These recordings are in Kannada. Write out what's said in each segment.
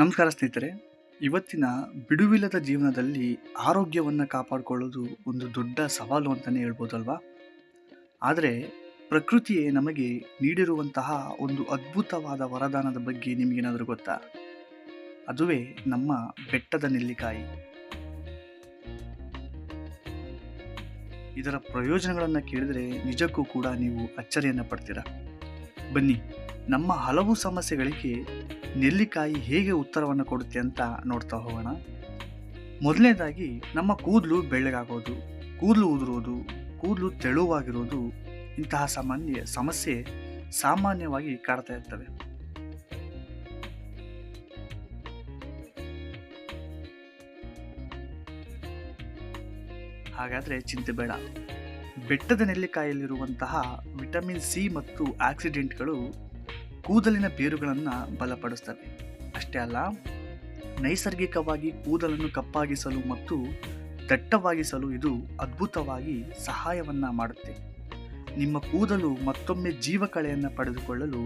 ನಮಸ್ಕಾರ ಸ್ನೇಹಿತರೆ. ಇವತ್ತಿನ ಬಿಡುವಿಲ್ಲದ ಜೀವನದಲ್ಲಿ ಆರೋಗ್ಯವನ್ನು ಕಾಪಾಡಿಕೊಳ್ಳೋದು ಒಂದು ದೊಡ್ಡ ಸವಾಲು ಅಂತಲೇ ಹೇಳ್ಬೋದಲ್ವಾ. ಆದರೆ ಪ್ರಕೃತಿಯೇ ನಮಗೆ ನೀಡಿರುವಂತಹ ಒಂದು ಅದ್ಭುತವಾದ ವರದಾನದ ಬಗ್ಗೆ ನಿಮಗೇನಾದರೂ ಗೊತ್ತಾ? ಅದುವೇ ನಮ್ಮ ಬೆಟ್ಟದ ನೆಲ್ಲಿಕಾಯಿ. ಇದರ ಪ್ರಯೋಜನಗಳನ್ನು ಕೇಳಿದರೆ ನಿಜಕ್ಕೂ ಕೂಡ ನೀವು ಅಚ್ಚರಿಯನ್ನು ಪಡ್ತೀರಾ. ಬನ್ನಿ, ನಮ್ಮ ಹಲವು ಸಮಸ್ಯೆಗಳಿಗೆ ನೆಲ್ಲಿಕಾಯಿ ಹೇಗೆ ಉತ್ತರವನ್ನು ಕೊಡುತ್ತೆ ಅಂತ ನೋಡ್ತಾ ಹೋಗೋಣ. ಮೊದಲನೇದಾಗಿ, ನಮ್ಮ ಕೂದಲು ಬೆಳ್ಳಗಾಗೋದು, ಕೂದಲು ಉದುರೋದು, ಕೂದಲು ತೆಳುವಾಗಿರೋದು, ಇಂತಹ ಸಮಸ್ಯೆ ಸಾಮಾನ್ಯವಾಗಿ ಕಾಡ್ತಾ ಇರ್ತವೆ. ಹಾಗಾದರೆ ಚಿಂತೆ ಬೇಡ. ಬೆಟ್ಟದ ನೆಲ್ಲಿಕಾಯಿಯಲ್ಲಿರುವಂತಹ ವಿಟಮಿನ್ ಸಿ ಮತ್ತು ಆಕ್ಸಿಡೆಂಟ್ಗಳು ಕೂದಲಿನ ಬೇರುಗಳನ್ನು ಬಲಪಡಿಸ್ತವೆ. ಅಷ್ಟೇ ಅಲ್ಲ, ನೈಸರ್ಗಿಕವಾಗಿ ಕೂದಲನ್ನು ಕಪ್ಪಾಗಿಸಲು ಮತ್ತು ದಟ್ಟವಾಗಿಸಲು ಇದು ಅದ್ಭುತವಾಗಿ ಸಹಾಯವನ್ನು ಮಾಡುತ್ತೆ. ನಿಮ್ಮ ಕೂದಲು ಮತ್ತೊಮ್ಮೆ ಜೀವಕಳೆಯನ್ನು ಪಡೆದುಕೊಳ್ಳಲು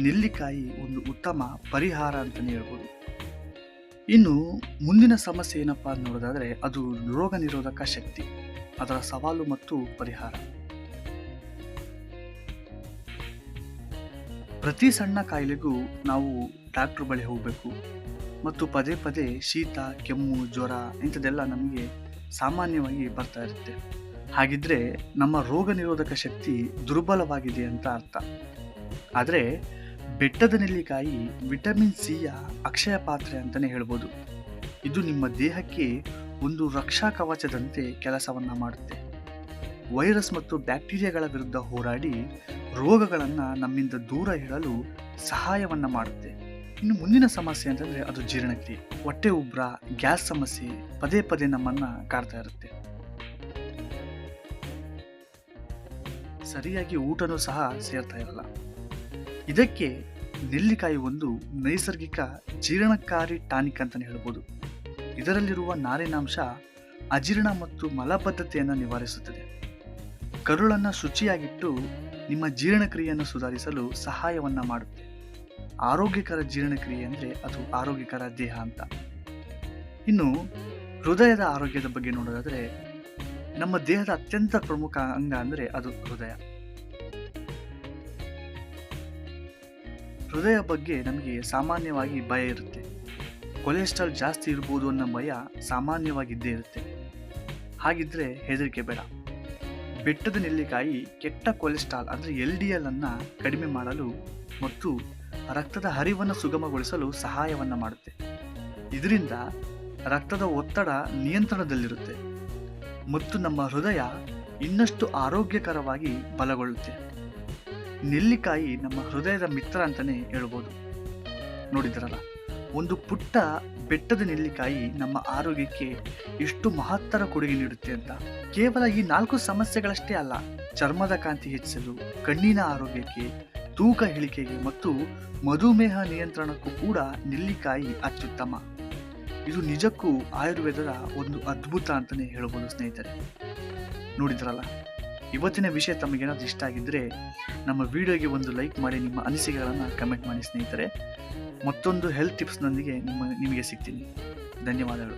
ನೆಲ್ಲಿಕಾಯಿ ಒಂದು ಉತ್ತಮ ಪರಿಹಾರ ಅಂತಲೇ ಹೇಳ್ಬೋದು. ಇನ್ನು ಮುಂದಿನ ಸಮಸ್ಯೆ ಏನಪ್ಪ ಅಂತ ನೋಡೋದಾದರೆ, ಅದು ರೋಗ ನಿರೋಧಕ ಶಕ್ತಿ, ಅದರ ಸವಾಲು ಮತ್ತು ಪರಿಹಾರ. ಪ್ರತಿ ಸಣ್ಣ ಕಾಯಿಲೆಗೂ ನಾವು ಡಾಕ್ಟ್ರ್ ಬಳಿ ಹೋಗಬೇಕು ಮತ್ತು ಪದೇ ಪದೇ ಶೀತ, ಕೆಮ್ಮು, ಜ್ವರ ಇಂಥದ್ದೆಲ್ಲ ನಮಗೆ ಸಾಮಾನ್ಯವಾಗಿ ಬರ್ತಾ ಇರುತ್ತೆ. ಹಾಗಿದ್ರೆ ನಮ್ಮ ರೋಗ ನಿರೋಧಕ ಶಕ್ತಿ ದುರ್ಬಲವಾಗಿದೆ ಅಂತ ಅರ್ಥ. ಆದರೆ ಬೆಟ್ಟದ ನೆಲ್ಲಿಕಾಯಿ ವಿಟಮಿನ್ ಸಿಯ ಅಕ್ಷಯ ಪಾತ್ರೆ ಅಂತಲೇ ಹೇಳ್ಬೋದು. ಇದು ನಿಮ್ಮ ದೇಹಕ್ಕೆ ಒಂದು ರಕ್ಷಾ ಕವಚದಂತೆ ಕೆಲಸವನ್ನು ಮಾಡುತ್ತೆ. ವೈರಸ್ ಮತ್ತು ಬ್ಯಾಕ್ಟೀರಿಯಾಗಳ ವಿರುದ್ಧ ಹೋರಾಡಿ ರೋಗಗಳನ್ನು ನಮ್ಮಿಂದ ದೂರ ಇಡಲು ಸಹಾಯವನ್ನು ಮಾಡುತ್ತೆ. ಇನ್ನು ಮುಂದಿನ ಸಮಸ್ಯೆ ಅಂತಂದರೆ ಅದು ಜೀರ್ಣಕ್ರಿಯೆ. ಹೊಟ್ಟೆ ಉಬ್ರ, ಗ್ಯಾಸ್ ಸಮಸ್ಯೆ ಪದೇ ಪದೇ ನಮ್ಮನ್ನು ಕಾಡ್ತಾ ಇರುತ್ತೆ. ಸರಿಯಾಗಿ ಊಟನೂ ಸಹ ಸೇರ್ತಾ ಇರಲ್ಲ. ಇದಕ್ಕೆ ನೆಲ್ಲಿಕಾಯಿ ಒಂದು ನೈಸರ್ಗಿಕ ಜೀರ್ಣಕಾರಿ ಟಾನಿಕ್ ಅಂತಲೇ ಹೇಳ್ಬೋದು. ಇದರಲ್ಲಿರುವ ನಾರಿನಾಂಶ ಅಜೀರ್ಣ ಮತ್ತು ಮಲಬದ್ಧತೆಯನ್ನು ನಿವಾರಿಸುತ್ತದೆ. ಕರುಳನ್ನು ಶುಚಿಯಾಗಿಟ್ಟು ನಿಮ್ಮ ಜೀರ್ಣಕ್ರಿಯೆಯನ್ನು ಸುಧಾರಿಸಲು ಸಹಾಯವನ್ನು ಮಾಡುತ್ತೆ. ಆರೋಗ್ಯಕರ ಜೀರ್ಣಕ್ರಿಯೆ ಅಂದರೆ ಅದು ಆರೋಗ್ಯಕರ ದೇಹ ಅಂತ. ಇನ್ನು ಹೃದಯದ ಆರೋಗ್ಯದ ಬಗ್ಗೆ ನೋಡೋದಾದರೆ, ನಮ್ಮ ದೇಹದ ಅತ್ಯಂತ ಪ್ರಮುಖ ಅಂಗ ಅಂದರೆ ಅದು ಹೃದಯ. ಹೃದಯ ಬಗ್ಗೆ ನಮಗೆ ಸಾಮಾನ್ಯವಾಗಿ ಭಯ ಇರುತ್ತೆ. ಕೊಲೆಸ್ಟ್ರಾಲ್ ಜಾಸ್ತಿ ಇರ್ಬೋದು ಅನ್ನೋ ಭಯ ಸಾಮಾನ್ಯವಾಗಿದ್ದೇ ಇರುತ್ತೆ. ಹಾಗಿದ್ರೆ ಹೆದರಿಕೆ ಬೇಡ. ಬೆಟ್ಟದ ನೆಲ್ಲಿಕಾಯಿ ಕೆಟ್ಟ ಕೊಲೆಸ್ಟ್ರಾಲ್ ಅಂದರೆ LDL ಅನ್ನು ಕಡಿಮೆ ಮಾಡಲು ಮತ್ತು ರಕ್ತದ ಹರಿವನ್ನು ಸುಗಮಗೊಳಿಸಲು ಸಹಾಯವನ್ನು ಮಾಡುತ್ತೆ. ಇದರಿಂದ ರಕ್ತದ ಒತ್ತಡ ನಿಯಂತ್ರಣದಲ್ಲಿರುತ್ತೆ ಮತ್ತು ನಮ್ಮ ಹೃದಯ ಇನ್ನಷ್ಟು ಆರೋಗ್ಯಕರವಾಗಿ ಬಲಗೊಳ್ಳುತ್ತೆ. ನೆಲ್ಲಿಕಾಯಿ ನಮ್ಮ ಹೃದಯದ ಮಿತ್ರ ಅಂತಲೇ ಹೇಳ್ಬೋದು. ನೋಡಿದ್ರಲ್ಲ, ಒಂದು ಪುಟ್ಟ ಬೆಟ್ಟದ ನೆಲ್ಲಿಕಾಯಿ ನಮ್ಮ ಆರೋಗ್ಯಕ್ಕೆ ಎಷ್ಟು ಮಹತ್ತರ ಕೊಡುಗೆ ನೀಡುತ್ತೆ ಅಂತ. ಕೇವಲ ಈ 4 ಸಮಸ್ಯೆಗಳಷ್ಟೇ ಅಲ್ಲ, ಚರ್ಮದ ಕಾಂತಿ ಹೆಚ್ಚಿಸಲು, ಕಣ್ಣಿನ ಆರೋಗ್ಯಕ್ಕೆ, ತೂಕ ಇಳಿಕೆಗೆ ಮತ್ತು ಮಧುಮೇಹ ನಿಯಂತ್ರಣಕ್ಕೂ ಕೂಡ ನೆಲ್ಲಿಕಾಯಿ ಅತ್ಯುತ್ತಮ. ಇದು ನಿಜಕ್ಕೂ ಆಯುರ್ವೇದದ ಒಂದು ಅದ್ಭುತ ಅಂತಲೇ ಹೇಳ್ಬೋದು ಸ್ನೇಹಿತರೆ. ನೋಡಿದ್ರಲ್ಲ, ಇವತ್ತಿನ ವಿಷಯ ತಮಗೇನಾದ್ರು ಇಷ್ಟ ಆಗಿದ್ದರೆ ನಮ್ಮ ವಿಡಿಯೋಗೆ ಒಂದು ಲೈಕ್ ಮಾಡಿ, ನಿಮ್ಮ ಅನಿಸಿಕೆಗಳನ್ನು ಕಮೆಂಟ್ ಮಾಡಿ ಸ್ನೇಹಿತರೆ. ಮತ್ತೊಂದು ಹೆಲ್ತ್ ಟಿಪ್ಸ್ನೊಂದಿಗೆ ನಿಮಗೆ ಸಿಗ್ತೀನಿ. ಧನ್ಯವಾದಗಳು.